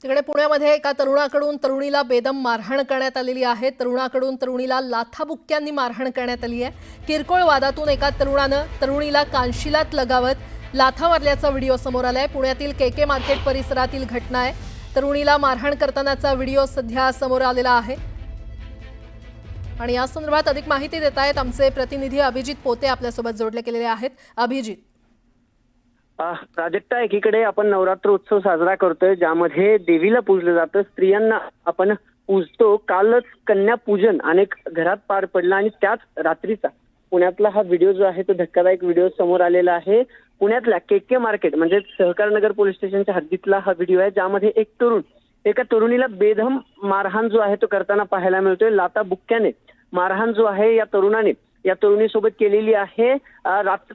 तिकडे पुण्यामध्ये एका तरुणाकडून तरुणीला बेदम मारहाण करण्यात आलेली आहे। तरुणाकडून तरुणीला लाथाबुक्क्यांनी मारहाण करण्यात आली आहे। किरकोळ वादातून एका तरुणानं तरुणीला कानशिलात लगावत लाथा मारल्याचा व्हिडिओ समोर आलाय। पुण्यातील केके मार्केट परिसरातील घटना आहे। तरुणीला मारहाण करतानाचा व्हिडिओ सध्या समोर आलेला आहे आणि या संदर्भात अधिक माहिती देत आहेत आमचे प्रतिनिधी अभिजित पोते आपल्यासोबत जोडले गेलेले आहेत। अभिजित, प्राजक्ता, एकीकडे आपण नवरात्र उत्सव साजरा करतोय ज्यामध्ये देवीला पूजलं जातं, स्त्रियांना आपण पूजतो। कालच कन्या पूजन अनेक घरात पार पडलं आणि त्याच रात्रीचा पुण्यातला हा व्हिडिओ जो आहे तो धक्कादायक व्हिडिओ समोर आलेला आहे। पुण्यातल्या केके मार्केट म्हणजे सहकारनगर पोलीस स्टेशनच्या हद्दीतला हा व्हिडिओ आहे ज्यामध्ये एक तरुण एका तरुणीला बेदम मारहाण जो आहे तो करताना पाहायला मिळतोय। लाथा बुक्क्याने मारहाण जो आहे या तरुणाने या तरुणीसोबत केलेली आहे।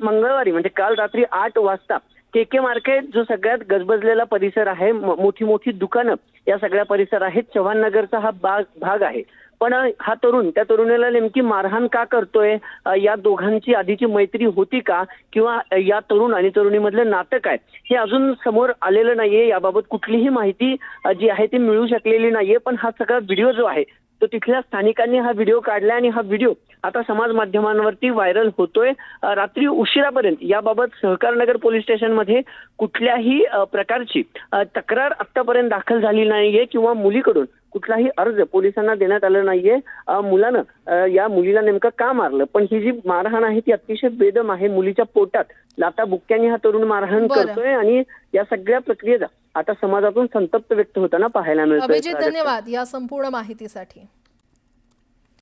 मंगळवारी म्हणजे काल रात्री 8 वाजता केके मार्केट जो सगळ्यात गजबजलेला परिसर आहे, मोठी मोठी दुकानं या सगळ्या परिसर आहेत, चव्हाणनगरचा हा भाग आहे। पण हा तरुण त्या तरुणीला नेमकी मारहाण का करतोय, या दोघांची आधीची मैत्री होती का, किंवा या तरुण आणि तरुणीमधलं नातं काय, हे अजून समोर आलेलं नाहीये। याबाबत कुठलीही माहिती जी आहे ती मिळू शकलेली नाहीये। पण हा सगळा व्हिडिओ जो आहे तो तिथल्या स्थानिकांनी हा व्हिडिओ काढला आणि हा व्हिडिओ आता समाज माध्यमांवरती व्हायरल होतोय। रात्री उशिरापर्यंत याबाबत सहकारनगर पोलीस स्टेशनमध्ये कुठल्याही प्रकारची तक्रार आतापर्यंत दाखल झाली नाहीये किंवा मुलीकडून कुठलाही अर्ज पोलिसांना देण्यात आला नाहीये। मुलानं या मुलीला नेमकं का मारलं, पण ही जी मारहाण आहे ती अतिशय बेदम आहे। मुलीच्या पोटात लाथा बुक्क्यांनी हा तरुण मारहाण करतोय आणि या सगळ्या प्रक्रियेचा आता समाजातून संतप्त व्यक्त होताना पाहायला मिळतोय। अभिजित, धन्यवाद या संपूर्ण माहितीसाठी।